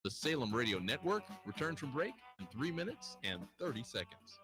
The Salem Radio Network returns from break in 3 minutes and 30 seconds.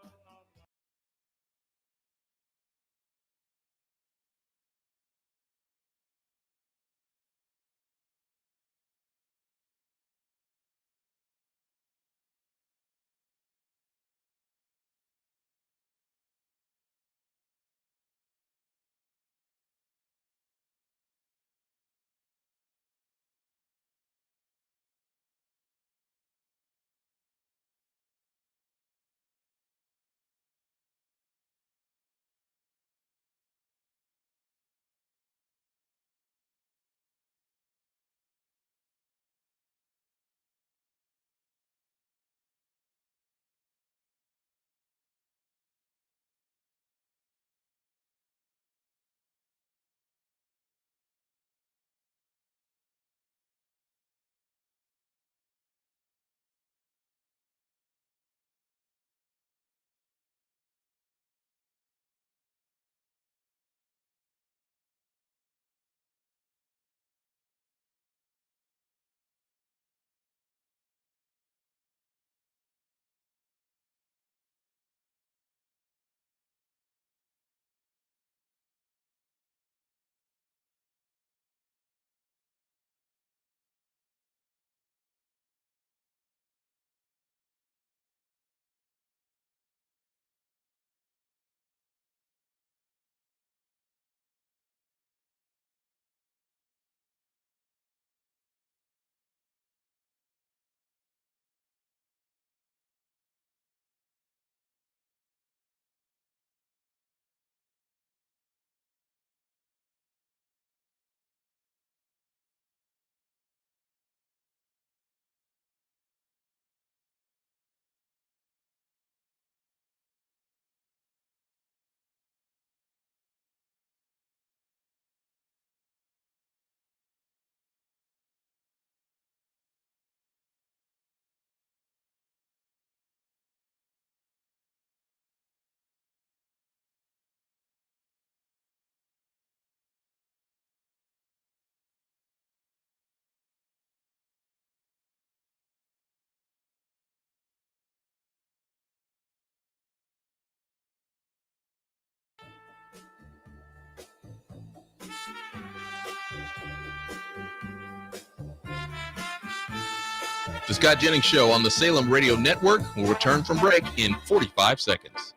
The Scott Jennings Show on the Salem Radio Network will return from break in 45 seconds.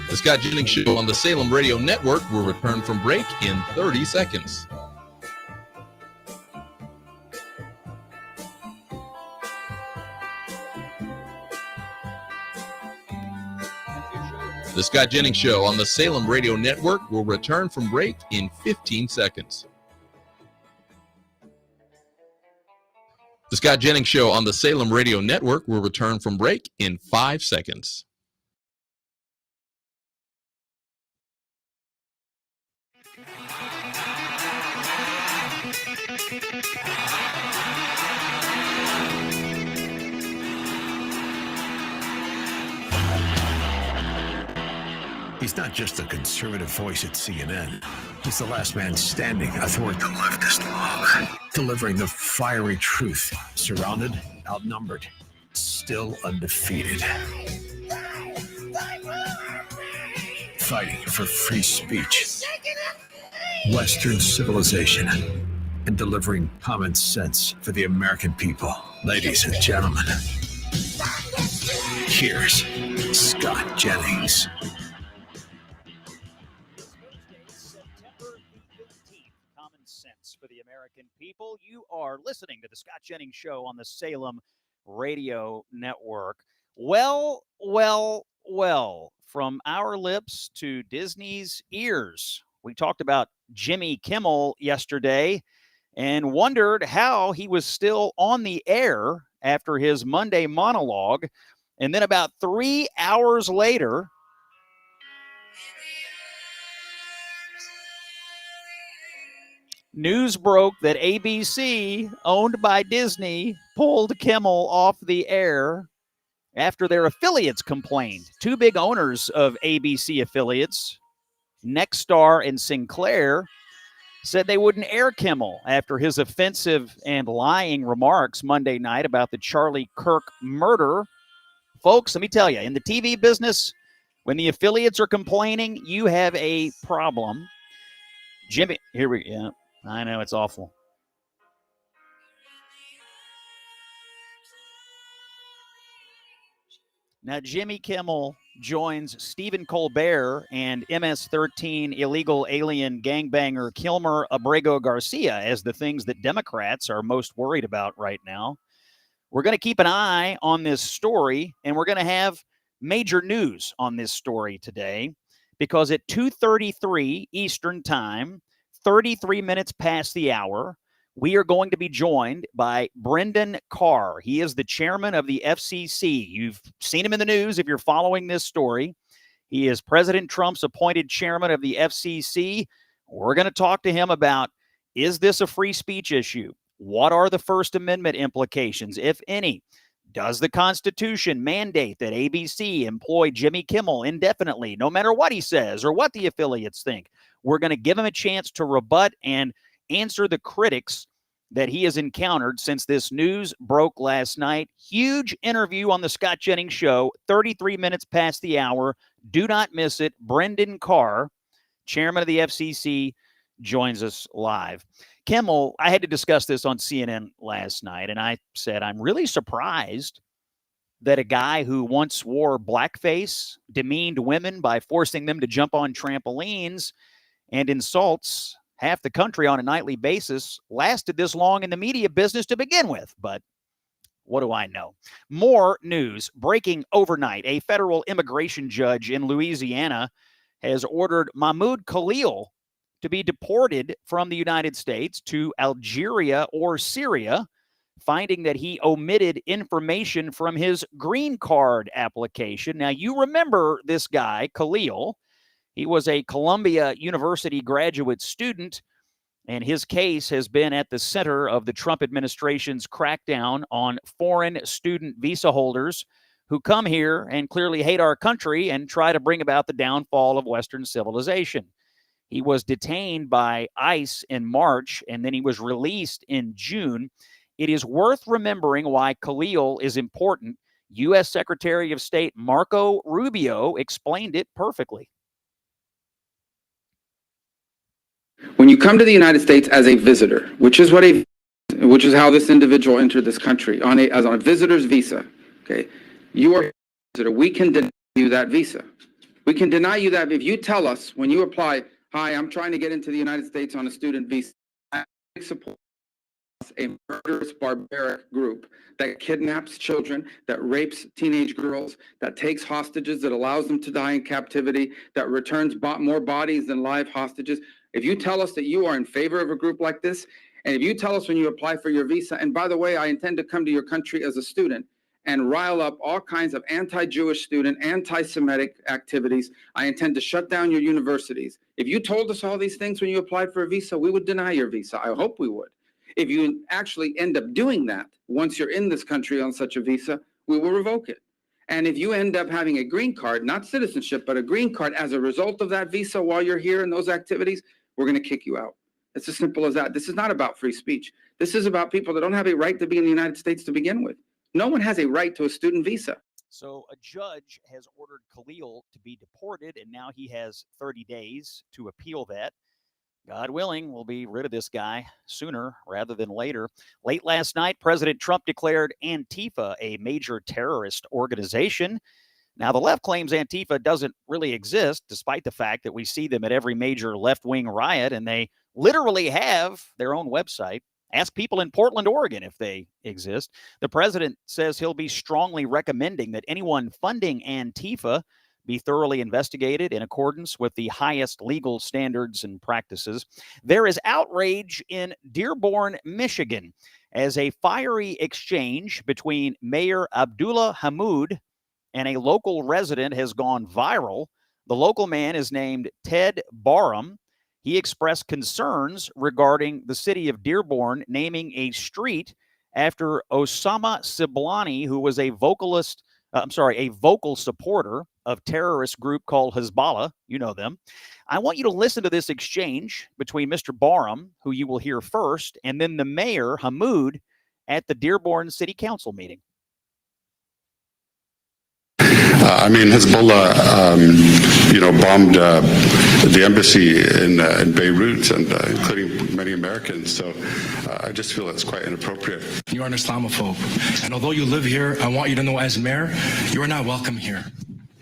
The Scott Jennings Show on the Salem Radio Network will return from break in 30 seconds. The Scott Jennings Show on the Salem Radio Network will return from break in 15 seconds. The Scott Jennings Show on the Salem Radio Network will return from break in 5 seconds. He's not just a conservative voice at CNN. He's the last man standing athwart the leftist mob, delivering the fiery truth, surrounded, outnumbered, still undefeated. Fighting for free speech, Western civilization, and delivering common sense for the American people. Ladies and gentlemen, here's Scott Jennings. For the American people, you are listening to the Scott Jennings Show on the Salem Radio Network. Well, from our lips to Disney's ears. We talked about Jimmy Kimmel yesterday and wondered how he was still on the air after his Monday monologue. And then about 3 hours later, news broke that ABC, owned by Disney, pulled Kimmel off the air after their affiliates complained. Two big owners of ABC affiliates, Nexstar and Sinclair, said they wouldn't air Kimmel after his offensive and lying remarks Monday night about the Charlie Kirk murder. Folks, let me tell you, in the TV business, when the affiliates are complaining, you have a problem. Jimmy, I know it's awful. Now, Jimmy Kimmel joins Stephen Colbert and MS-13 illegal alien gangbanger Kilmer Abrego Garcia as the things that Democrats are most worried about right now. We're going to keep an eye on this story, and we're going to have major news on this story today, because at 2:33 Eastern Time, 33 minutes past the hour, we are going to be joined by Brendan Carr. He is the chairman of the FCC. You've seen him in the news if you're following this story. He is President Trump's appointed chairman of the FCC. We're going to talk to him about, is this a free speech issue? What are the First Amendment implications, if any? Does the Constitution mandate that ABC employ Jimmy Kimmel indefinitely, no matter what he says or what the affiliates think? We're going to give him a chance to rebut and answer the critics that he has encountered since this news broke last night. Huge interview on the Scott Jennings Show, 33 minutes past the hour. Do not miss it. Brendan Carr, chairman of the FCC, joins us live. Kimmel, I had to discuss this on CNN last night, and I said, I'm really surprised that a guy who once wore blackface, demeaned women by forcing them to jump on trampolines, and insults half the country on a nightly basis lasted this long in the media business to begin with. But what do I know? More news breaking overnight. A federal immigration judge in Louisiana has ordered Mahmoud Khalil to be deported from the United States to Algeria or Syria, finding that he omitted information from his green card application. Now, you remember this guy, Khalil. He was a Columbia University graduate student, and his case has been at the center of the Trump administration's crackdown on foreign student visa holders who come here and clearly hate our country and try to bring about the downfall of Western civilization. He was detained by ICE in March, and then he was released in June. It is worth remembering why Khalil is important. U.S. Secretary of State Marco Rubio explained it perfectly. When you come to the United States as a visitor, which is how this individual entered this country on a visitor's visa, okay? You are a visitor. We can deny you that visa. We can deny you that if you tell us when you apply, hi, I'm trying to get into the United States on a student visa. I support a murderous, barbaric group that kidnaps children, that rapes teenage girls, that takes hostages, that allows them to die in captivity, that returns more bodies than live hostages. If you tell us that you are in favor of a group like this, and if you tell us when you apply for your visa, and by the way, I intend to come to your country as a student and rile up all kinds of anti-Jewish student, anti-Semitic activities. I intend to shut down your universities. If you told us all these things when you applied for a visa, we would deny your visa. I hope we would. If you actually end up doing that, once you're in this country on such a visa, we will revoke it. And if you end up having a green card, not citizenship, but a green card as a result of that visa while you're here in those activities, we're going to kick you out. It's as simple as that. This is not about free speech. This is about people that don't have a right to be in the United States to begin with. No one has a right to a student visa. So a judge has ordered Khalil to be deported, and now he has 30 days to appeal that. God willing, we'll be rid of this guy sooner rather than later. Late last night, President Trump declared Antifa a major terrorist organization. Now, the left claims Antifa doesn't really exist, despite the fact that we see them at every major left-wing riot, and they literally have their own website. Ask people in Portland, Oregon, if they exist. The president says he'll be strongly recommending that anyone funding Antifa be thoroughly investigated in accordance with the highest legal standards and practices. There is outrage in Dearborn, Michigan, as a fiery exchange between Mayor Abdullah Hammoud and a local resident has gone viral. The local man is named Ted Barham. He expressed concerns regarding the city of Dearborn naming a street after Osama Siblani, who was a vocalist a vocal supporter of terrorist group called Hezbollah. You know them. I want you to listen to this exchange between Mr. Barham, who you will hear first, and then the mayor, Hamoud, at the Dearborn City Council meeting. Hezbollah, bombed the embassy in Beirut, and including many Americans. So I just feel it's quite inappropriate. You are an Islamophobe, and although you live here, I want you to know, as mayor, you are not welcome here.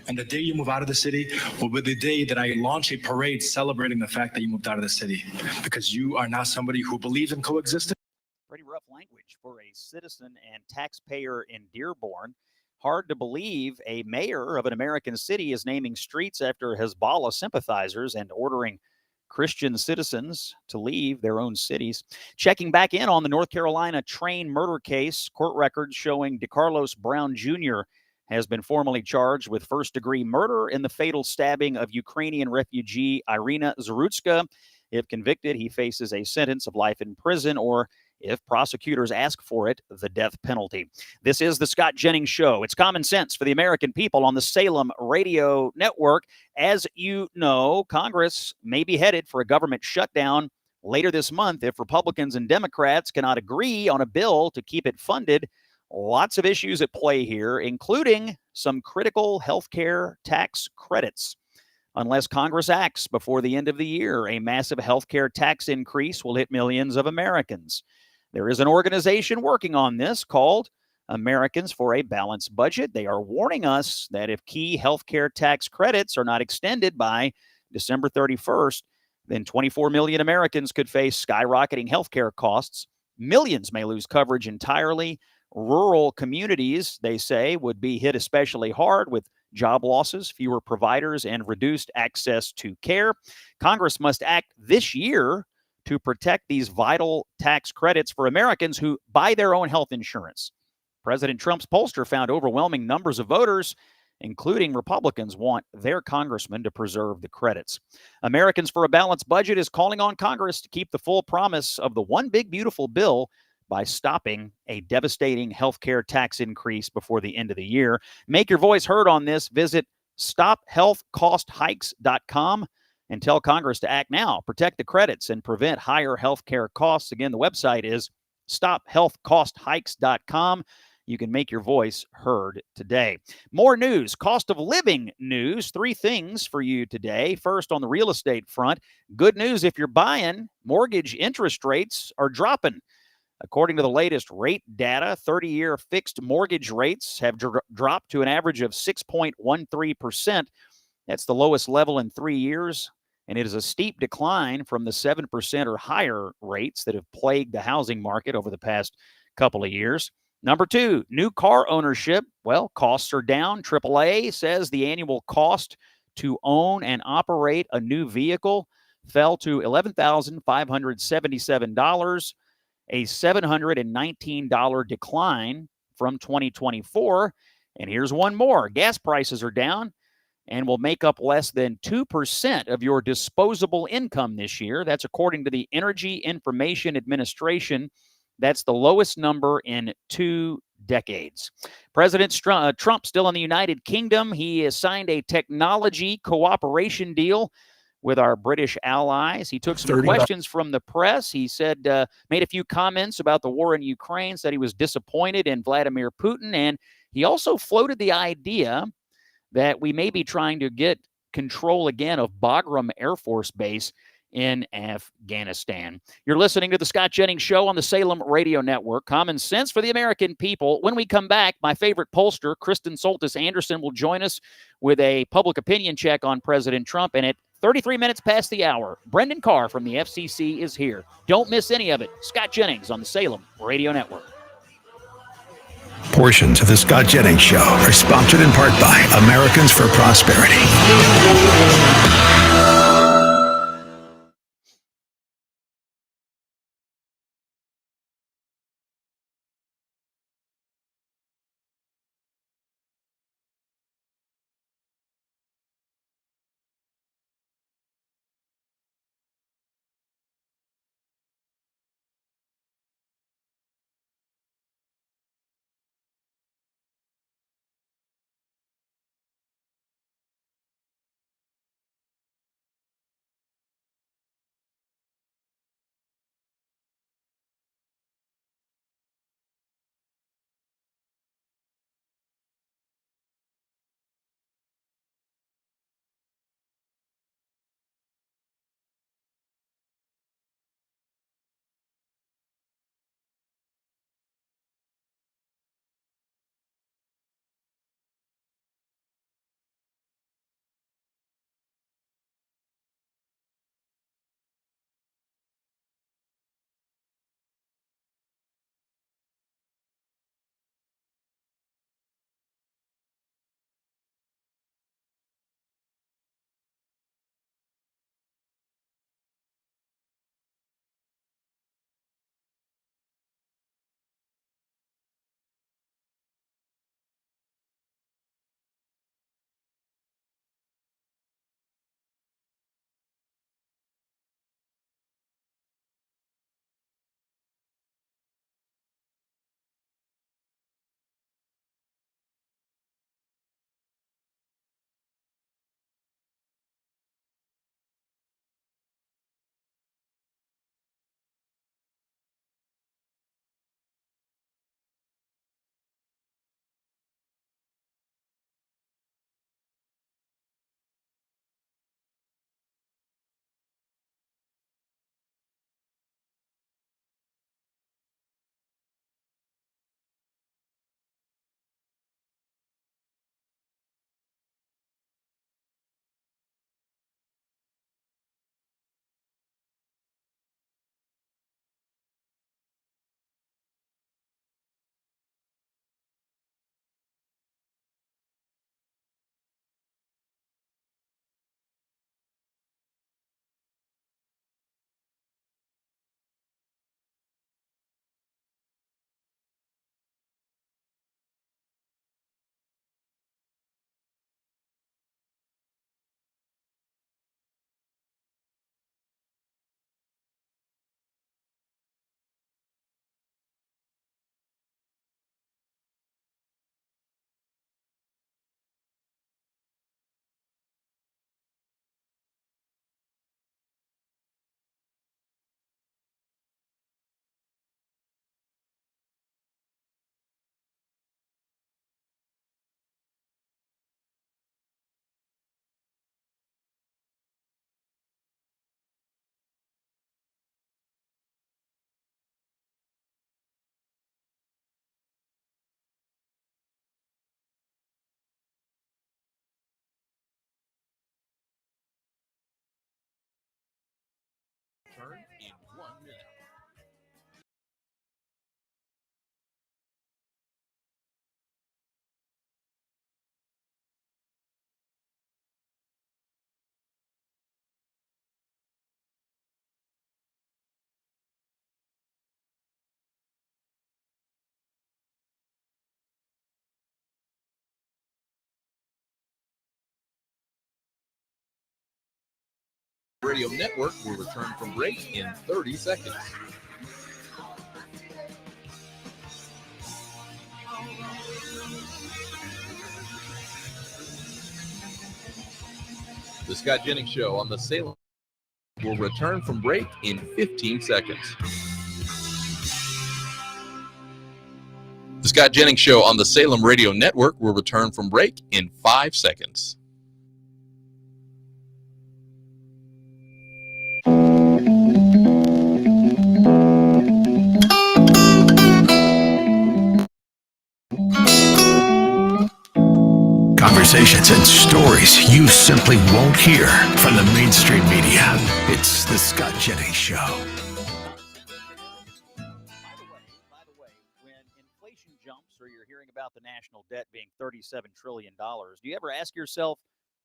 And the day you move out of the city will be the day that I launch a parade celebrating the fact that you moved out of the city, because you are not somebody who believes in coexistence. Pretty rough language for a citizen and taxpayer in Dearborn. Hard to believe a mayor of an American city is naming streets after Hezbollah sympathizers and ordering Christian citizens to leave their own cities. Checking back in on the North Carolina train murder case, court records showing DeCarlos Brown Jr. has been formally charged with first-degree murder in the fatal stabbing of Ukrainian refugee Irina Zarutska. If convicted, he faces a sentence of life in prison, or if prosecutors ask for it, the death penalty. This is the Scott Jennings Show. It's common sense for the American people on the Salem Radio Network. As you know, Congress may be headed for a government shutdown later this month if Republicans and Democrats cannot agree on a bill to keep it funded. Lots of issues at play here, including some critical healthcare tax credits. Unless Congress acts before the end of the year, a massive healthcare tax increase will hit millions of Americans. There is an organization working on this called Americans for a Balanced Budget. They are warning us that if key healthcare tax credits are not extended by December 31st, then 24 million Americans could face skyrocketing healthcare costs. Millions may lose coverage entirely. Rural communities, they say, would be hit especially hard with job losses, fewer providers, and reduced access to care. Congress must act this year to protect these vital tax credits for Americans who buy their own health insurance. President Trump's pollster found overwhelming numbers of voters, including Republicans, want their congressman to preserve the credits. Americans for a Balanced Budget is calling on Congress to keep the full promise of the One Big Beautiful Bill by stopping a devastating healthcare tax increase before the end of the year. Make your voice heard on this. Visit StopHealthCostHikes.com and tell Congress to act now, protect the credits, and prevent higher healthcare costs. Again, the website is StopHealthCostHikes.com. You can make your voice heard today. More news, cost of living news. 3 things for you today. First, on the real estate front, good news if you're buying, mortgage interest rates are dropping. According to the latest rate data, 30-year fixed mortgage rates have dropped to an average of 6.13%. That's the lowest level in 3 years, and it is a steep decline from the 7% or higher rates that have plagued the housing market over the past couple of years. Number 2, new car ownership. Well, costs are down. AAA says the annual cost to own and operate a new vehicle fell to $11,577, a $719 decline from 2024. And here's one more. Gas prices are down and will make up less than 2% of your disposable income this year. That's according to the Energy Information Administration. That's the lowest number in 2 decades. President Trump still in the United Kingdom. He has signed a technology cooperation deal with our British allies. He took some questions from the press. He said, made a few comments about the war in Ukraine, said he was disappointed in Vladimir Putin, and he also floated the idea that we may be trying to get control again of Bagram Air Force Base in Afghanistan. You're listening to the Scott Jennings Show on the Salem Radio Network. Common sense for the American people. When we come back, my favorite pollster, Kristen Soltis Anderson, will join us with a public opinion check on President Trump. And at 33 minutes past the hour, Brendan Carr from the FCC is here. Don't miss any of it. Scott Jennings on the Salem Radio Network. Portions of the Scott Jennings Show are sponsored in part by Americans for Prosperity. Radio Network will return from break in 30 seconds. The Scott Jennings Show on the Salem will return from break in 15 seconds. The Scott Jennings Show on the Salem Radio Network will return from break in 5 seconds. Conversations and stories you simply won't hear from the mainstream media. It's the Scott Jennings Show. By the way, when inflation jumps or you're hearing about the national debt being $37 trillion, do you ever ask yourself,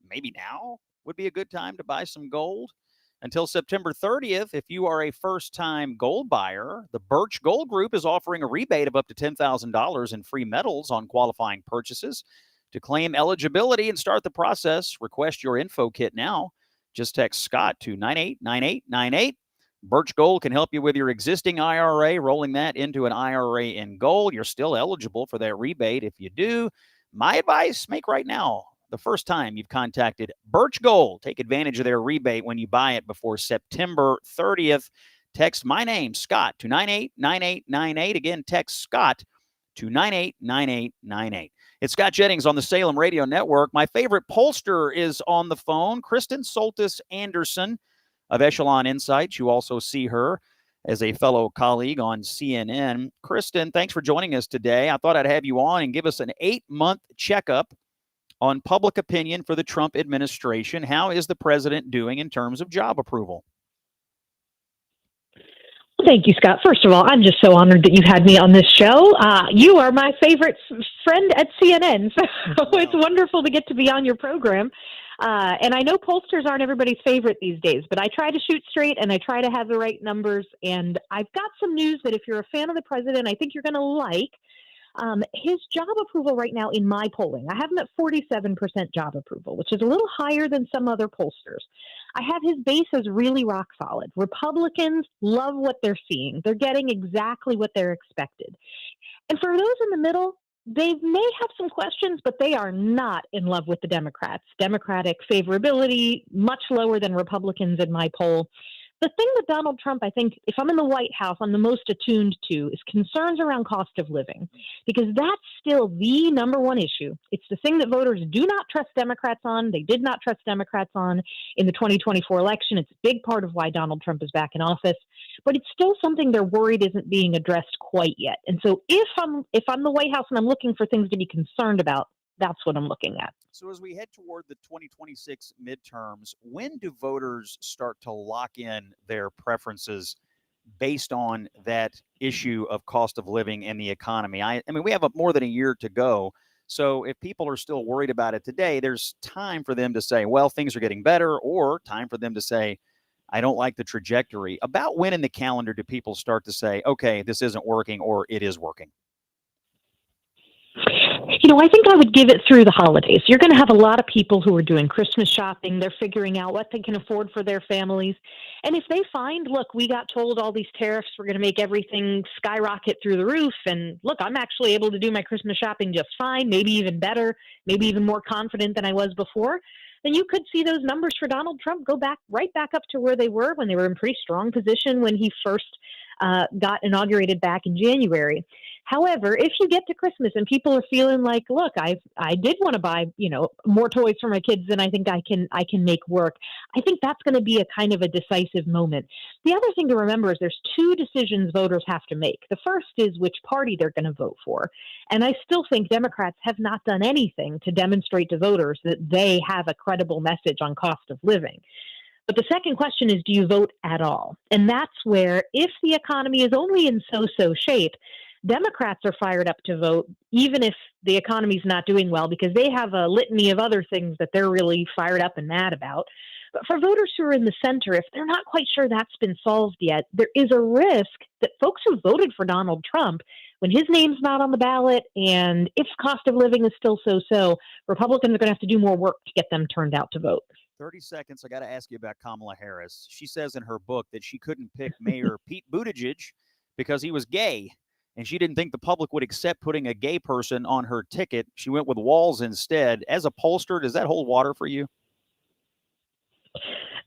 maybe now would be a good time to buy some gold? Until September 30th, if you are a first-time gold buyer, the Birch Gold Group is offering a rebate of up to $10,000 in free metals on qualifying purchases. To claim eligibility and start the process, request your info kit now. Just text Scott to 989898. Birch Gold can help you with your existing IRA, rolling that into an IRA in gold. You're still eligible for that rebate if you do. My advice, make right now the first time you've contacted Birch Gold. Take advantage of their rebate when you buy it before September 30th. Text my name, Scott, to 989898. Again, text Scott to 989898. It's Scott Jennings on the Salem Radio Network. My favorite pollster is on the phone, Kristen Soltis Anderson of Echelon Insights. You also see her as a fellow colleague on CNN. Kristen, thanks for joining us today. I thought I'd have you on and give us an 8-month checkup on public opinion for the Trump administration. How is the president doing in terms of job approval? Thank you, Scott. First of all, I'm just so honored that you had me on this show. You are my favorite friend at CNN, so it's wonderful to get to be on your program. And I know pollsters aren't everybody's favorite these days, but I try to shoot straight and I try to have the right numbers. And I've got some news that if you're a fan of the president, I think you're going to like. His job approval right now in my polling, I have him at 47% job approval, which is a little higher than some other pollsters. I have his base as really rock solid. Republicans love what they're seeing. They're getting exactly what they're expected. And for those in the middle, they may have some questions, but they are not in love with the Democrats. Democratic favorability, much lower than Republicans in my poll. The thing that Donald Trump, I think, if I'm in the White House, I'm the most attuned to is concerns around cost of living, because that's still the number one issue. It's the thing that voters do not trust Democrats on. They did not trust Democrats on in the 2024 election. It's a big part of why Donald Trump is back in office, but it's still something they're worried isn't being addressed quite yet. And so if I'm the White House and I'm looking for things to be concerned about, that's what I'm looking at. So as we head toward the 2026 midterms, when do voters start to lock in their preferences based on that issue of cost of living and the economy? I mean, we have more than a year to go. So if people are still worried about it today, there's time for them to say, well, things are getting better, or time for them to say, I don't like the trajectory. About when in the calendar do people start to say, okay, this isn't working, or it is working? I think I would give it through the holidays. You're going to have a lot of people who are doing Christmas shopping. They're figuring out what they can afford for their families. And if they find, look, we got told all these tariffs were going to make everything skyrocket through the roof. And look, I'm actually able to do my Christmas shopping just fine, maybe even better, maybe even more confident than I was before. Then you could see those numbers for Donald Trump go right back up to where they were when they were in pretty strong position when he first got inaugurated back in January. However, if you get to Christmas and people are feeling like, look, I did want to buy, more toys for my kids than I think I can make work, I think that's going to be a kind of a decisive moment. The other thing to remember is there's two decisions voters have to make. The first is which party they're going to vote for. And I still think Democrats have not done anything to demonstrate to voters that they have a credible message on cost of living. But the second question is, do you vote at all? And that's where, if the economy is only in so-so shape, Democrats are fired up to vote, even if the economy's not doing well, because they have a litany of other things that they're really fired up and mad about. But for voters who are in the center, if they're not quite sure that's been solved yet, there is a risk that folks who voted for Donald Trump, when his name's not on the ballot and if cost of living is still so-so, Republicans are going to have to do more work to get them turned out to vote. 30 seconds. I got to ask you about Kamala Harris. She says in her book that she couldn't pick Mayor Pete Buttigieg because he was gay, and she didn't think the public would accept putting a gay person on her ticket. She went with Walz instead. As a pollster, does that hold water for you?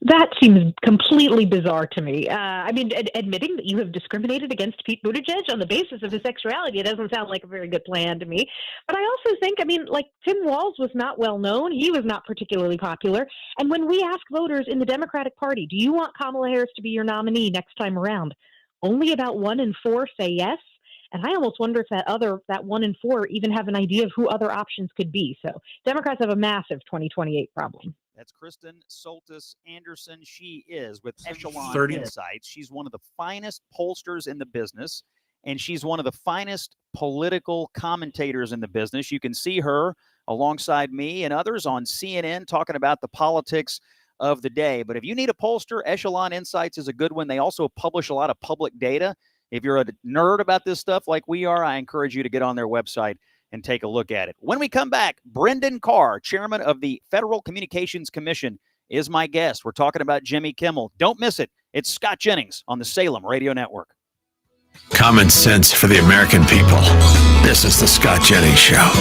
That seems completely bizarre to me. I mean, admitting that you have discriminated against Pete Buttigieg on the basis of his sexuality, it doesn't sound like a very good plan to me. But I also think, I mean, like Tim Walz was not well known. He was not particularly popular. And when we ask voters in the Democratic Party, do you want Kamala Harris to be your nominee next time around? Only about 1 in 4 say yes. And I almost wonder if that 1 in 4 even have an idea of who other options could be. So Democrats have a massive 2028 problem. That's Kristen Soltis Anderson. She is with Echelon Insights. She's one of the finest pollsters in the business, and she's one of the finest political commentators in the business. You can see her alongside me and others on CNN talking about the politics of the day. But if you need a pollster, Echelon Insights is a good one. They also publish a lot of public data. If you're a nerd about this stuff like we are, I encourage you to get on their website and take a look at it. When we come back, Brendan Carr, chairman of the Federal Communications Commission, is my guest. We're talking about Jimmy Kimmel. Don't miss it. It's Scott Jennings on the Salem Radio Network. Common sense for the American people. This is the Scott Jennings Show.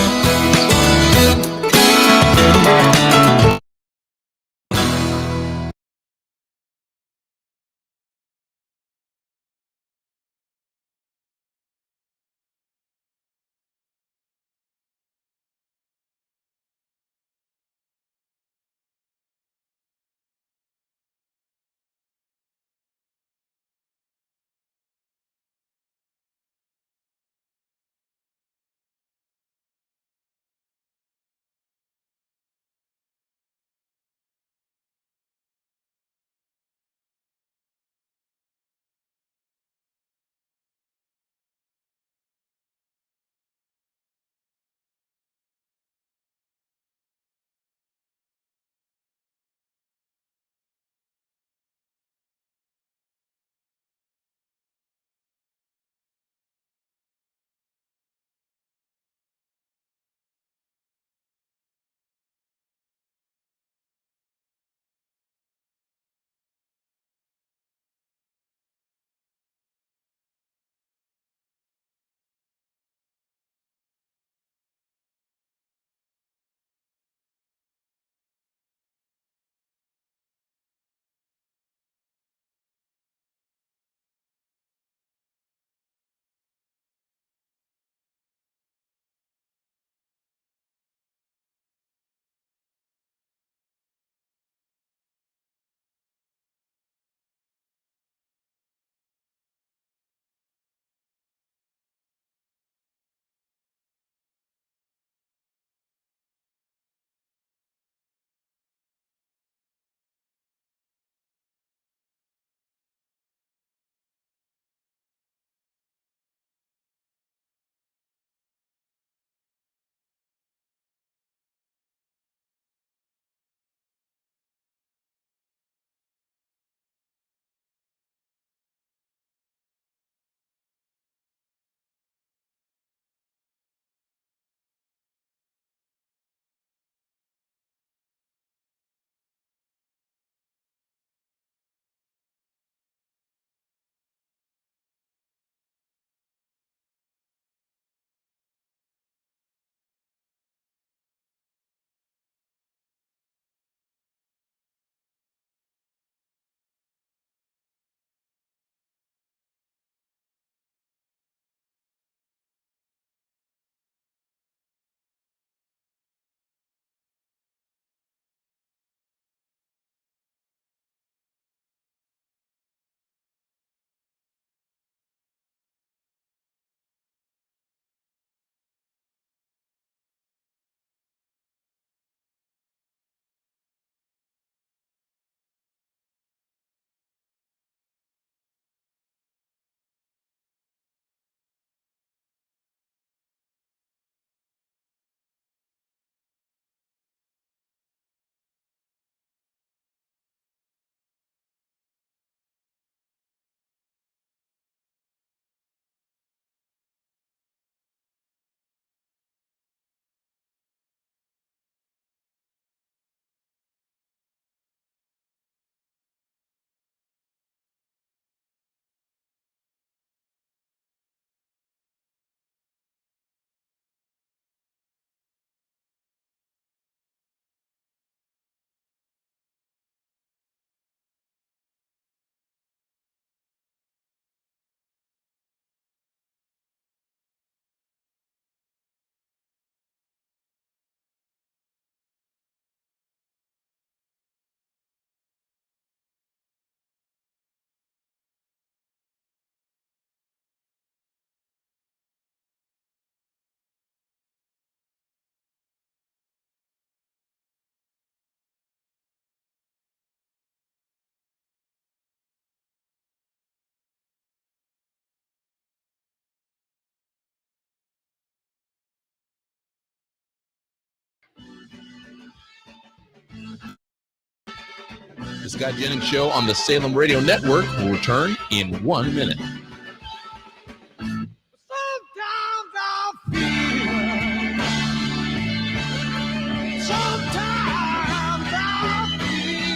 The Scott Jennings Show on the Salem Radio Network will return in 1 minute.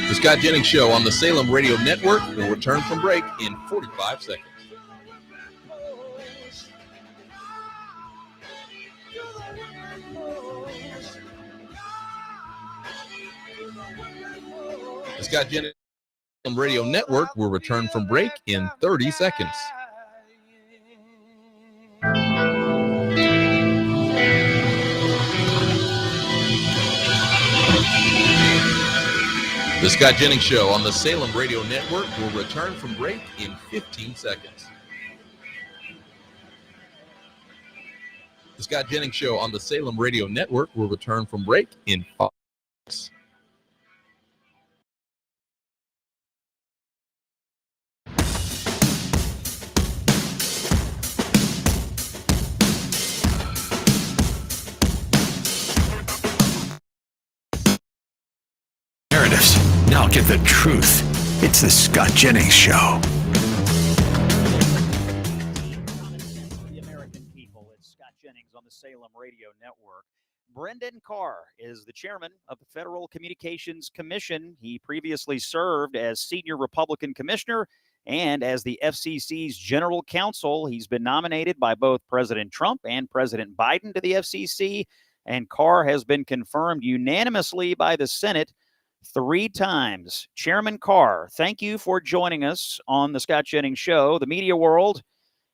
The Scott Jennings Show on the Salem Radio Network will return from break in 45 seconds. The Scott Jennings Radio Network will return from break in 30 seconds. The Scott Jennings Show on the Salem Radio Network will return from break in 15 seconds. The Scott Jennings Show on the Salem Radio Network will return from break in 5 seconds. Narratives. Now get the truth. It's the Scott Jennings Show. The American people. It's Scott Jennings on the Salem Radio Network. Brendan Carr is the chairman of the Federal Communications Commission. He previously served as senior Republican commissioner and as the FCC's general counsel. He's been nominated by both President Trump and President Biden to the FCC, and Carr has been confirmed unanimously by the Senate 3 times. Chairman Carr, thank you for joining us on the Scott Jennings Show. The media world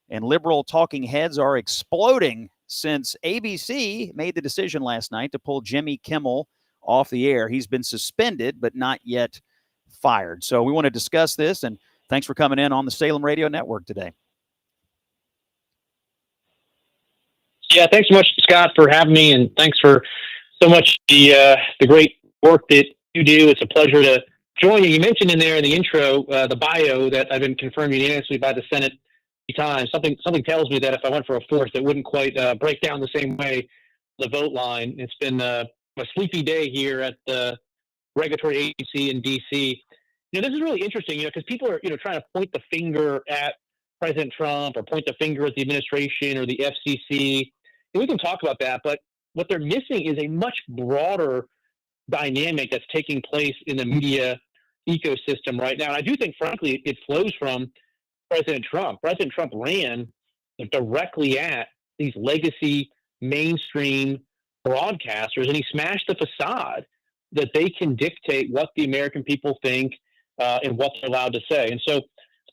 and liberal talking heads are exploding since ABC made the decision last night to pull Jimmy Kimmel off the air. He's been suspended, but not yet fired. So we want to discuss this, and thanks for coming in on the Salem Radio Network today. Yeah, thanks so much, Scott, for having me, and thanks for so much the great work that you do. It's a pleasure to join you. You mentioned in there in the intro, the bio, that I've been confirmed unanimously by the Senate 3 times. Something tells me that if I went for a 4th, it wouldn't quite break down the same way the vote line. It's been a sleepy day here at the regulatory agency in D.C. This is really interesting, because people are, trying to point the finger at President Trump or point the finger at the administration or the FCC. And we can talk about that, but what they're missing is a much broader dynamic that's taking place in the media ecosystem right now. And I do think, frankly, it flows from President Trump. President Trump ran directly at these legacy mainstream broadcasters, and he smashed the facade that they can dictate what the American people think and what they're allowed to say. And so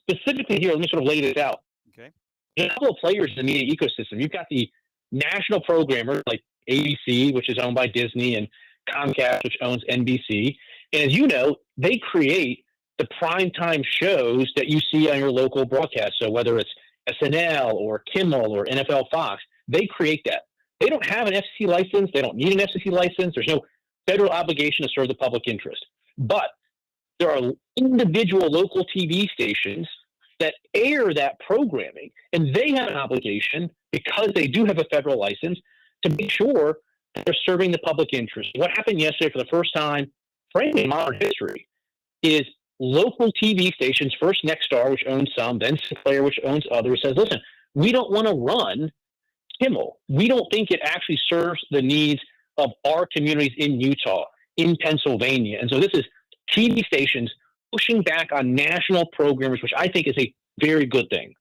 specifically here, let me sort of lay this out. Okay. There's a couple of players in the media ecosystem. You've got the national programmers like ABC, which is owned by Disney, and Comcast, which owns NBC. And as you know, they create the primetime shows that you see on your local broadcast. So whether it's SNL or Kimmel or NFL Fox, they create that. They don't have an FCC license. They don't need an FCC license. There's no federal obligation to serve the public interest. But there are individual local TV stations that air that programming, and they have an obligation, because they do have a federal license, to make sure they're serving the public interest. What happened yesterday for the first time, frankly, in modern history, is local TV stations, first Nexstar, which owns some, then Sinclair, which owns others, says, listen, we don't want to run Kimmel. We don't think it actually serves the needs of our communities in Utah, in Pennsylvania. And so this is TV stations pushing back on national programmers, which I think is a very good thing.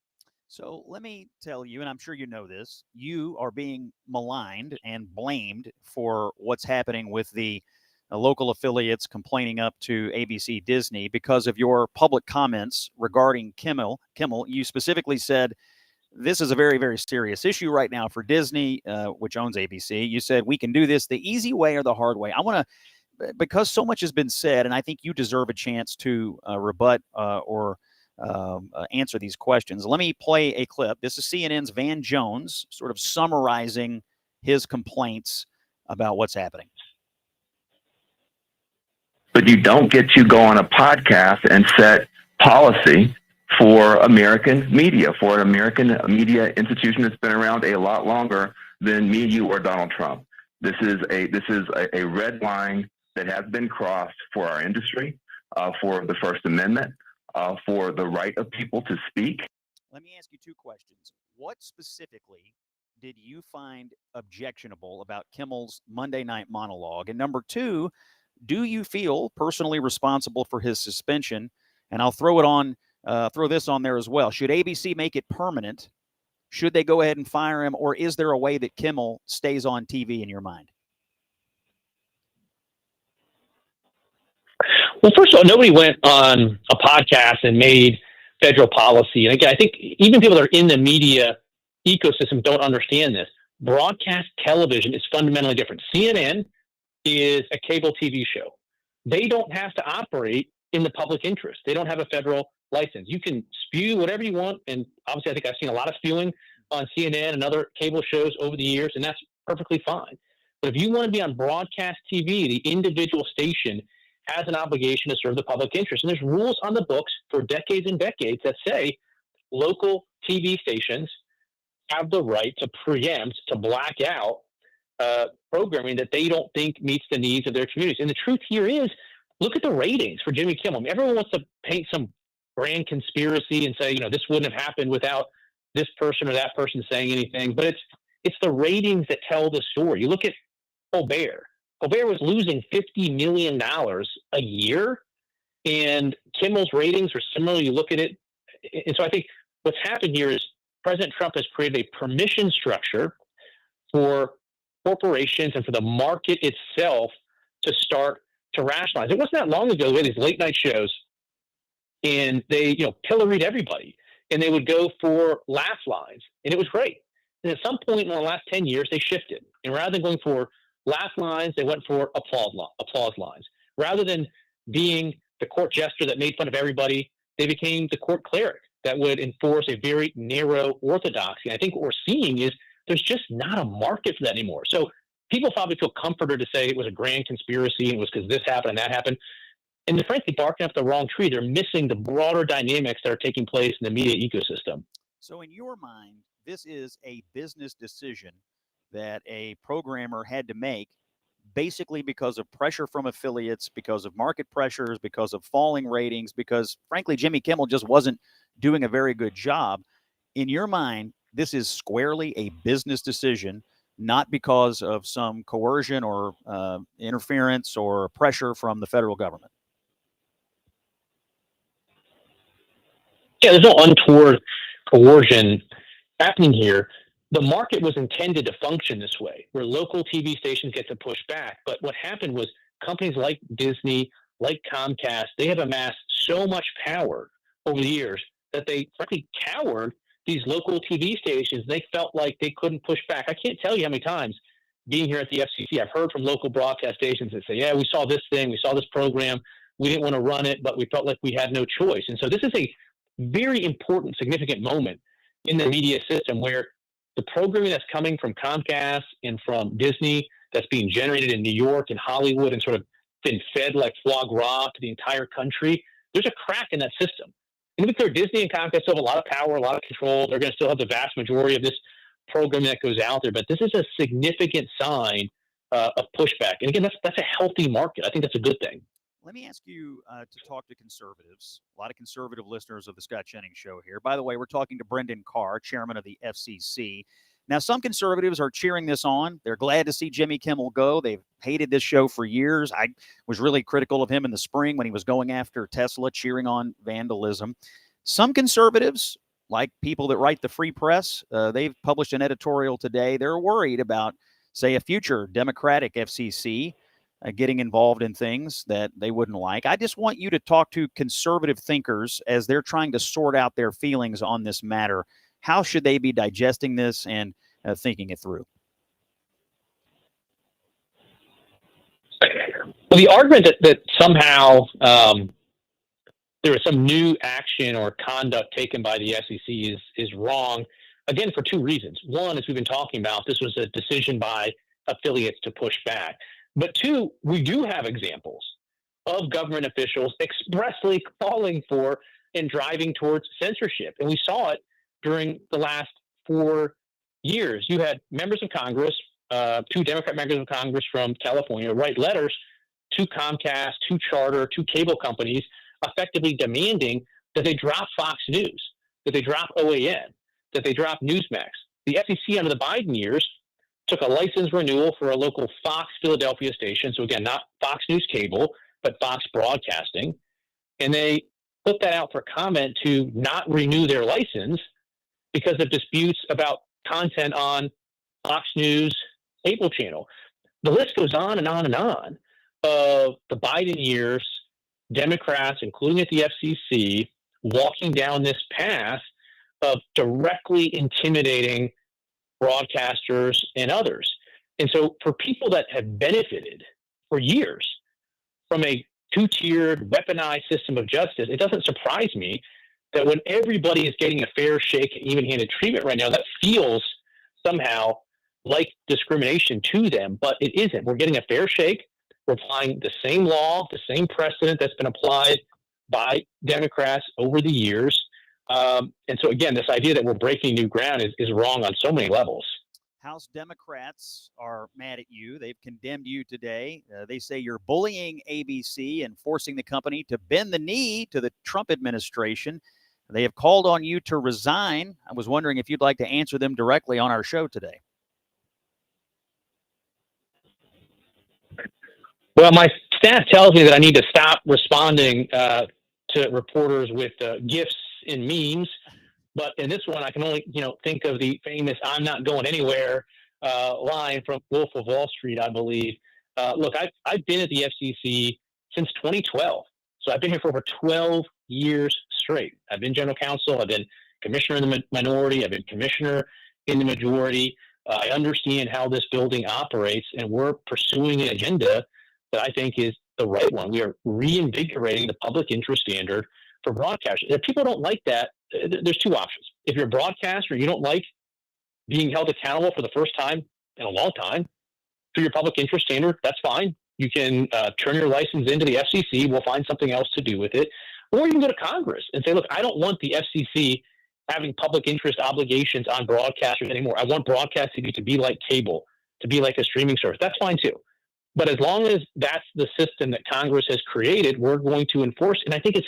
So let me tell you, and I'm sure you know this, you are being maligned and blamed for what's happening with the local affiliates complaining up to ABC Disney because of your public comments regarding Kimmel. You specifically said, this is a very, very serious issue right now for Disney, which owns ABC. You said, we can do this the easy way or the hard way. I want to, because so much has been said, and I think you deserve a chance to rebut or answer these questions. Let me play a clip. This is CNN's Van Jones sort of summarizing his complaints about what's happening. But you don't get to go on a podcast and set policy for American media, for an American media institution that's been around a lot longer than me, you, or Donald Trump. This is a red line that has been crossed for our industry. for the First Amendment, for the right of people to speak. Let me ask you two questions. What specifically did you find objectionable about Kimmel's Monday night monologue? And number two, do you feel personally responsible for his suspension? And I'll throw this on there as well. Should ABC make it permanent? Should they go ahead and fire him, or is there a way that Kimmel stays on TV in your mind? Well, first of all, nobody went on a podcast and made federal policy. And again, I think even people that are in the media ecosystem don't understand this. Broadcast television is fundamentally different. CNN is a cable TV show. They don't have to operate in the public interest. They don't have a federal license. You can spew whatever you want. And obviously, I think I've seen a lot of spewing on CNN and other cable shows over the years, and that's perfectly fine. But if you want to be on broadcast TV, the individual station has an obligation to serve the public interest. And there's rules on the books for decades and decades that say local TV stations have the right to preempt, to black out programming that they don't think meets the needs of their communities. And the truth here is, look at the ratings for Jimmy Kimmel. I mean, everyone wants to paint some grand conspiracy and say, this wouldn't have happened without this person or that person saying anything. But it's the ratings that tell the story. You look at Colbert. Colbert was losing $50 million a year, and Kimmel's ratings are similar. You look at it. And so I think what's happened here is President Trump has created a permission structure for corporations and for the market itself to start to rationalize. It wasn't that long ago we had these late night shows, and they pilloried everybody, and they would go for laugh lines, and it was great. And at some point in the last 10 years, they shifted, and rather than going for laugh lines, they went for applause lines. Rather than being the court jester that made fun of everybody, they became the court cleric that would enforce a very narrow orthodoxy. And I think what we're seeing is there's just not a market for that anymore. So people probably feel comforted to say it was a grand conspiracy and it was because this happened and that happened. And they're frankly barking up the wrong tree. They're missing the broader dynamics that are taking place in the media ecosystem. So in your mind, this is a business decision that a programmer had to make basically because of pressure from affiliates, because of market pressures, because of falling ratings, because frankly, Jimmy Kimmel just wasn't doing a very good job. In your mind, this is squarely a business decision, not because of some coercion or interference or pressure from the federal government. Yeah, there's no untoward coercion happening here. The market was intended to function this way, where local TV stations get to push back. But what happened was companies like Disney, like Comcast, they have amassed so much power over the years that they frankly cowered these local TV stations. They felt like they couldn't push back. I can't tell you how many times being here at the FCC, I've heard from local broadcast stations that say, yeah, we saw this thing, we saw this program, we didn't want to run it, but we felt like we had no choice. And so this is a very important, significant moment in the media system where the programming that's coming from Comcast and from Disney that's being generated in New York and Hollywood and sort of been fed like foie gras to the entire country, there's a crack in that system. And to be clear, Disney and Comcast still have a lot of power, a lot of control. They're going to still have the vast majority of this program that goes out there. But this is a significant sign of pushback. And again, that's a healthy market. I think that's a good thing. Let me ask you to talk to conservatives. A lot of conservative listeners of the Scott Jennings Show here. By the way, we're talking to Brendan Carr, chairman of the FCC. Now, some conservatives are cheering this on. They're glad to see Jimmy Kimmel go. They've hated this show for years. I was really critical of him in the spring when he was going after Tesla, cheering on vandalism. Some conservatives, like people that write the Free Press, they've published an editorial today. They're worried about, say, a future Democratic FCC getting involved in things that they wouldn't like. I just want you to talk to conservative thinkers as they're trying to sort out their feelings on this matter. How should they be digesting this and thinking it through? Well, the argument that somehow there was some new action or conduct taken by the SEC is wrong, again, for two reasons. One, as we've been talking about, this was a decision by affiliates to push back. But two, we do have examples of government officials expressly calling for and driving towards censorship. And we saw it during the last 4 years. You had members of Congress, two Democrat members of Congress from California, write letters to Comcast, to Charter, to cable companies, effectively demanding that they drop Fox News, that they drop OAN, that they drop Newsmax. The FCC under the Biden years took a license renewal for a local Fox Philadelphia station. So again, not Fox News Cable, but Fox Broadcasting. And they put that out for comment to not renew their license because of disputes about content on Fox News cable channel. The list goes on and on and on of the Biden years, Democrats, including at the FCC, walking down this path of directly intimidating broadcasters and others. And so for people that have benefited for years from a two-tiered, weaponized system of justice, it doesn't surprise me that when everybody is getting a fair shake, even-handed treatment right now, that feels somehow like discrimination to them, but it isn't. We're getting a fair shake. We're applying the same law, the same precedent that's been applied by Democrats over the years. And so, again, this idea that we're breaking new ground is wrong on so many levels. House Democrats are mad at you. They've condemned you today. They say you're bullying ABC and forcing the company to bend the knee to the Trump administration. They have called on you to resign. I was wondering if you'd like to answer them directly on our show today. Well, my staff tells me that I need to stop responding to reporters with gifs and memes. But in this one, I can only, think of the famous "I'm not going anywhere" line from Wolf of Wall Street, I believe. Look, I've been at the FCC since 2012. So I've been here for over 12 years straight. I've been general counsel. I've been commissioner in the minority. I've been commissioner in the majority. I understand how this building operates, and we're pursuing an agenda that I think is the right one. We are reinvigorating the public interest standard for broadcasters. If people don't like that, there's two options. If you're a broadcaster and you don't like being held accountable for the first time in a long time to your public interest standard, that's fine. You can turn your license into the FCC. We'll find something else to do with it. Or you can go to Congress and say, look, I don't want the FCC having public interest obligations on broadcasters anymore. I want broadcast TV to be like cable, to be like a streaming service. That's fine too. But as long as that's the system that Congress has created, we're going to enforce it. And I think it's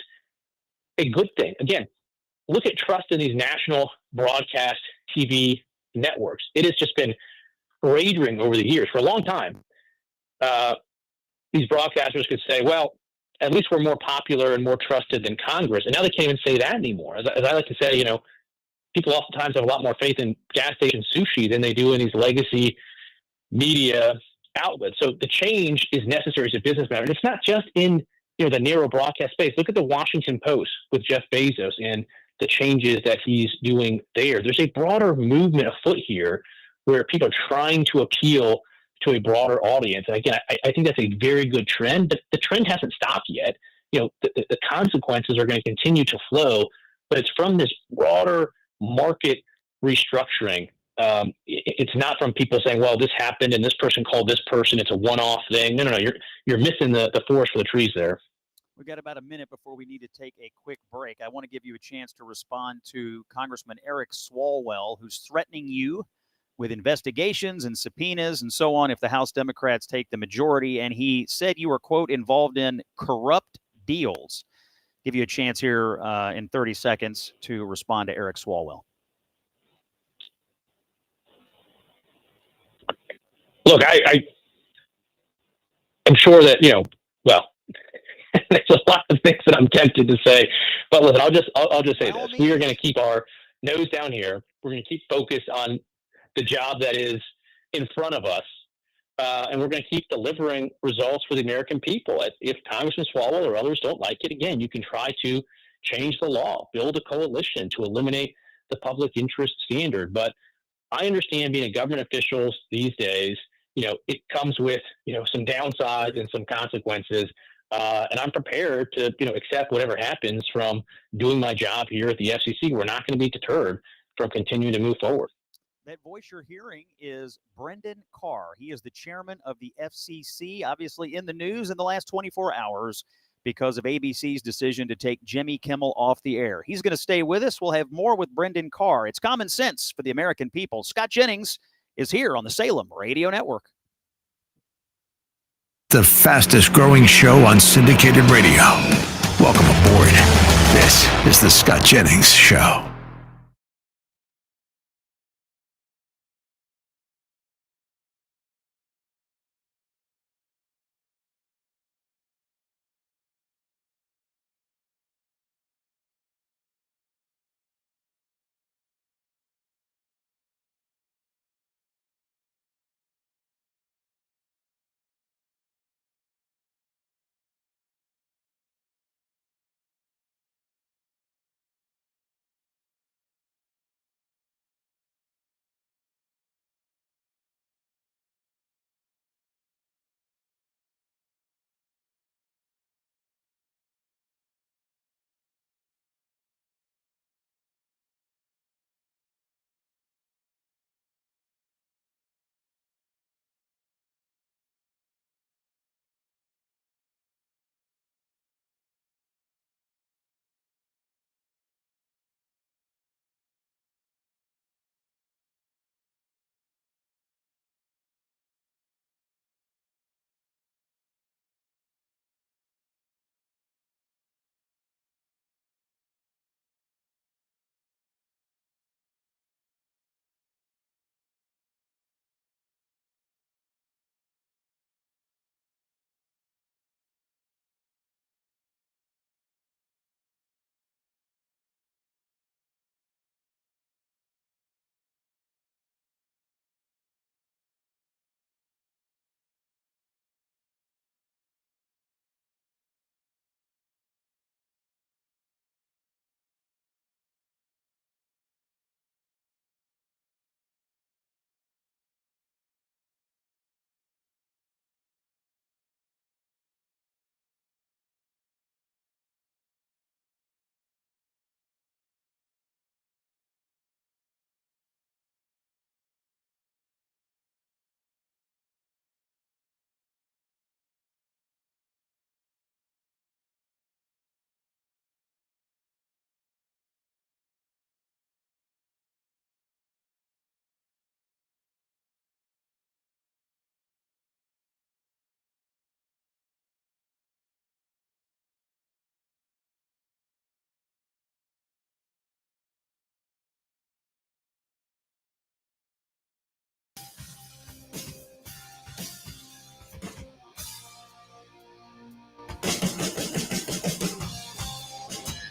a good thing. Again, look at trust in these national broadcast TV networks. It has just been cratering over the years. For a long time, these broadcasters could say, well, at least we're more popular and more trusted than Congress. And now they can't even say that anymore. As I like to say, people oftentimes have a lot more faith in gas station sushi than they do in these legacy media outlets. So the change is necessary as a business matter. And it's not just in the narrow broadcast space. Look at the Washington Post with Jeff Bezos and the changes that he's doing there. There's a broader movement afoot here where people are trying to appeal to a broader audience. And again, I think that's a very good trend, but the trend hasn't stopped yet. The consequences are going to continue to flow, but it's from this broader market restructuring. It's not from people saying, well, this happened and this person called this person. It's a one-off thing. No. You're missing the forest for the trees there. We've got about a minute before we need to take a quick break. I want to give you a chance to respond to Congressman Eric Swalwell, who's threatening you with investigations and subpoenas and so on if the House Democrats take the majority. And he said you were, quote, involved in corrupt deals. Give you a chance here in 30 seconds to respond to Eric Swalwell. Look, I'm sure that, there's a lot of things that I'm tempted to say, but listen, I'll just say this. We are going to keep our nose down here. We're going to keep focused on the job that is in front of us. And we're going to keep delivering results for the American people. If Congressman Swalwell or others don't like it, again, you can try to change the law, build a coalition to eliminate the public interest standard. But I understand being a government official these days, it comes with, some downsides and some consequences. And I'm prepared to, accept whatever happens from doing my job here at the FCC. We're not going to be deterred from continuing to move forward. That voice you're hearing is Brendan Carr. He is the chairman of the FCC, obviously in the news in the last 24 hours because of ABC's decision to take Jimmy Kimmel off the air. He's going to stay with us. We'll have more with Brendan Carr. It's common sense for the American people. Scott Jennings is here on the Salem Radio Network. the fastest growing show on syndicated radio. Welcome aboard. This is the Scott Jennings Show.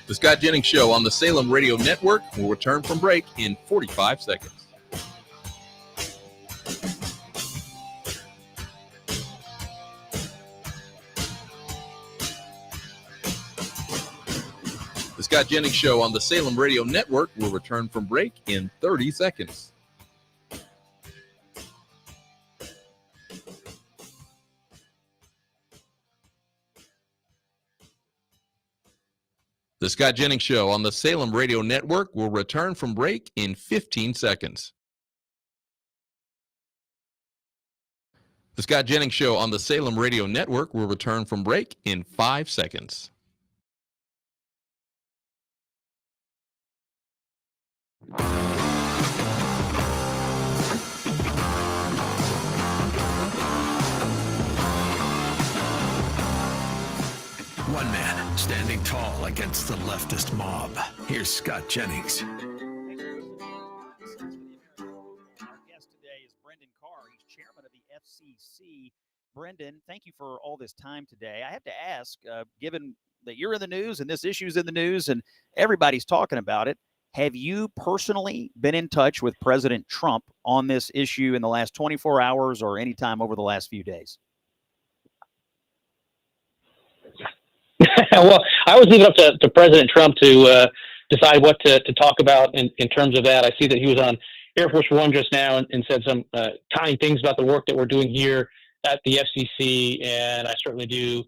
The Scott Jennings Show on the Salem Radio Network will return from break in 45 seconds. The Scott Jennings Show on the Salem Radio Network will return from break in 30 seconds. The Scott Jennings Show on the Salem Radio Network will return from break in 15 seconds. The Scott Jennings Show on the Salem Radio Network will return from break in 5 seconds. One man standing tall against the leftist mob. Here's Scott Jennings. Our guest today is Brendan Carr. He's chairman of the FCC. Brendan, thank you for all this time today. I have to ask, given that you're in the news and this issue's in the news and everybody's talking about it, have you personally been in touch with President Trump on this issue in the last 24 hours or any time over the last few days? Well, I was leaving up to President Trump to decide what to talk about in terms of that. I see that he was on Air Force One just now and said some kind things about the work that we're doing here at the FCC, and I certainly do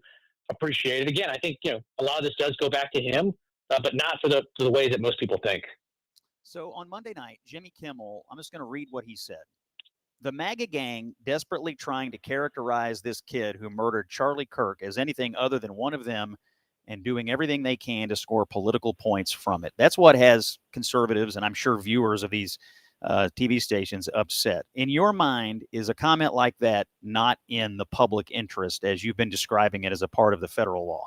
appreciate it. Again, I think a lot of this does go back to him, but not for the way that most people think. So on Monday night, Jimmy Kimmel, I'm just going to read what he said. The MAGA gang desperately trying to characterize this kid who murdered Charlie Kirk as anything other than one of them and doing everything they can to score political points from it. That's what has conservatives and I'm sure viewers of these TV stations upset. In your mind, is a comment like that not in the public interest as you've been describing it as a part of the federal law?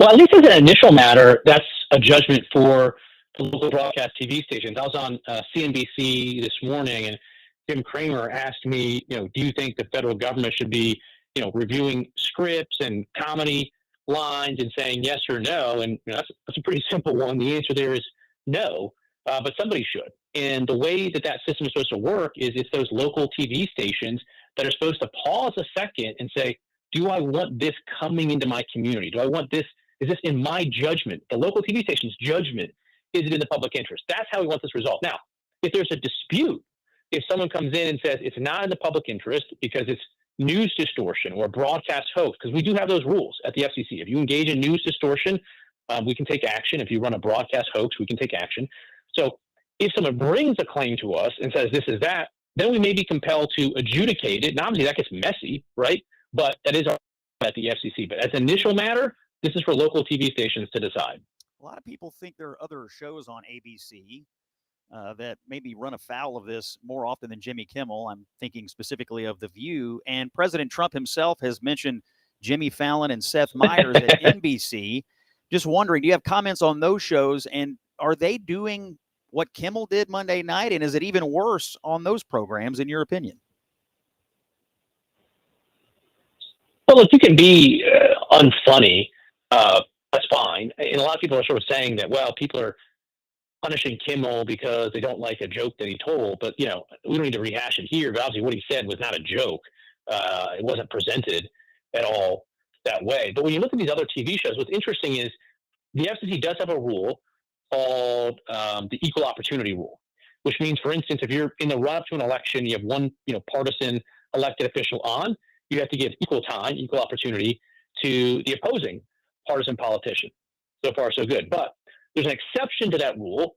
Well, at least as an initial matter, that's a judgment for the local broadcast TV stations. I was on CNBC this morning, and Jim Cramer asked me, do you think the federal government should be, reviewing scripts and comedy lines and saying yes or no? And that's a pretty simple one. The answer there is no, but somebody should. And the way that system is supposed to work is it's those local TV stations that are supposed to pause a second and say, do I want this coming into my community? Do I want this? Is this in my judgment? The local TV station's judgment, is it in the public interest? That's how we want this resolved. Now, if there's a dispute, if someone comes in and says it's not in the public interest because it's news distortion or broadcast hoax, because we do have those rules at the FCC. If you engage in news distortion, we can take action. If you run a broadcast hoax, we can take action. So if someone brings a claim to us and says this is that, then we may be compelled to adjudicate it. And obviously that gets messy, right? But that is our at the FCC. But as an initial matter, this is for local TV stations to decide. A lot of people think there are other shows on ABC that maybe run afoul of this more often than Jimmy Kimmel. I'm thinking specifically of The View. And President Trump himself has mentioned Jimmy Fallon and Seth Meyers at NBC. Just wondering, do you have comments on those shows? And are they doing what Kimmel did Monday night? And is it even worse on those programs, in your opinion? Well, if you can be unfunny, that's fine. And a lot of people are sort of saying that, well, people are punishing Kimmel because they don't like a joke that he told. But, we don't need to rehash it here. But obviously what he said was not a joke. It wasn't presented at all that way. But when you look at these other TV shows, what's interesting is the FCC does have a rule called the equal opportunity rule, which means, for instance, if you're in the run-up to an election, you have one, partisan elected official on, you have to give equal time, equal opportunity to the opposing partisan politician. So far, so good. But there's an exception to that rule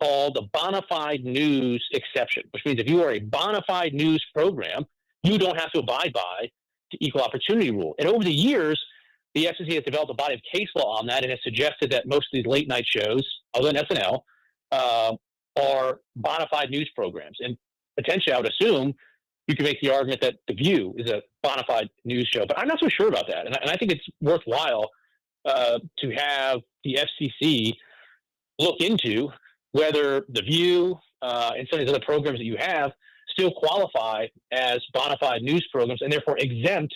called the bona fide news exception, which means if you are a bona fide news program, you don't have to abide by the equal opportunity rule. And over the years, the FCC has developed a body of case law on that and has suggested that most of these late night shows, other than SNL, are bona fide news programs. And potentially, I would assume, you can make the argument that The View is a bona fide news show, but I'm not so sure about that. And I think it's worthwhile to have the FCC look into whether The View and some of these other programs that you have still qualify as bona fide news programs and therefore exempt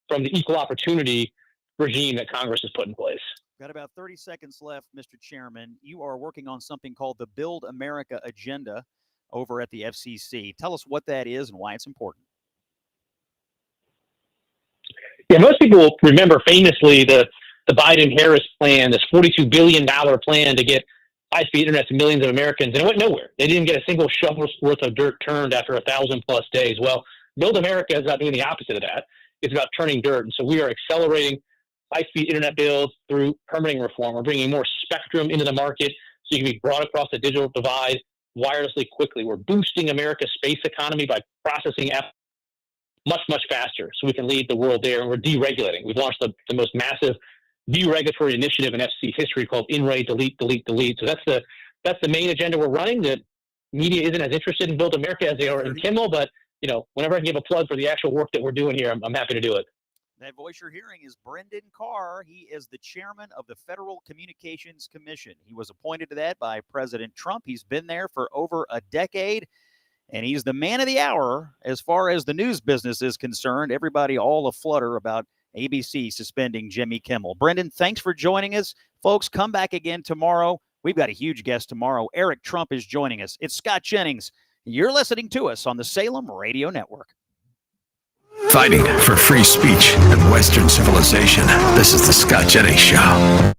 from the equal opportunity regime that Congress has put in place. Got about 30 seconds left, Mr. Chairman. You are working on something called the Build America Agenda over at the FCC. Tell us what that is and why it's important. Yeah, most people remember famously the Biden-Harris plan, this $42 billion plan to get high-speed internet to millions of Americans, and it went nowhere. They didn't get a single shovel's worth of dirt turned after 1,000+ days. Well, Build America is not doing the opposite of that. It's about turning dirt. And so we are accelerating high-speed internet builds through permitting reform. We're bringing more spectrum into the market so you can be brought across the digital divide wirelessly quickly. We're boosting America's space economy by processing much, much faster so we can lead the world there. And we're deregulating. We've launched the most massive deregulatory initiative in FCC history called In-Ray Delete, Delete, Delete. So that's the main agenda we're running. The media isn't as interested in Build America as they are in Kimmel, but whenever I can give a plug for the actual work that we're doing here, I'm happy to do it. That voice you're hearing is Brendan Carr. He is the chairman of the Federal Communications Commission. He was appointed to that by President Trump. He's been there for over a decade, and he's the man of the hour as far as the news business is concerned. Everybody all aflutter about ABC suspending Jimmy Kimmel. Brendan, thanks for joining us. Folks, come back again tomorrow. We've got a huge guest tomorrow. Eric Trump is joining us. It's Scott Jennings. You're listening to us on the Salem Radio Network. Fighting for free speech and Western civilization. This is the Scott Jennings Show.